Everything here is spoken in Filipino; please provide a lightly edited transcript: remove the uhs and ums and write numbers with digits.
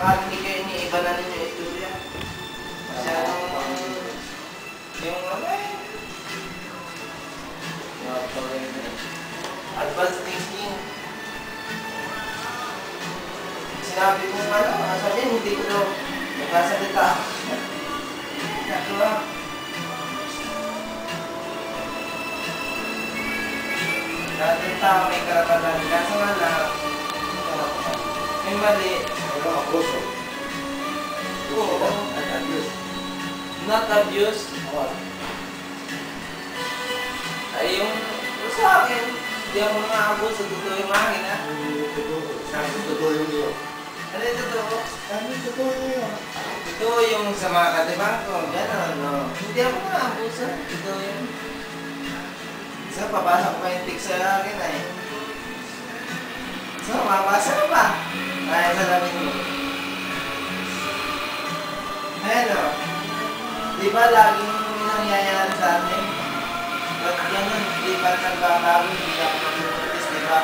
baka hindi kayo iniiba na ninyo istorya. Masyadong yung ano eh. Advanced thinking. Sinabi mo ano, sabihin hindi ko daw nagkasalita. Natuwa. Lahat ng tao may karapatan. Kaso nga lang, may mali. Ano ang puso? Oo. At abuse. Not abuse. Ay yung sa akin, hindi ako mga-abuse sa totoo yung akin ha. Sabi totoo yung iyo. Ano yung totoo? Sabi totoo yung iyo. Totoo yung sa mga katibang ko, gano'n, no? Hindi ako mga-abuse ha. Totoo yun. So, papasok pa yung tick sa akin eh. So, mabasa ka pa. Kaya sa lamin mo. Ayan o. Di ba laging nangyayari sa atin? Ba't ganun? Di ba nagbabago? Hindi ako mag-notice, di ba?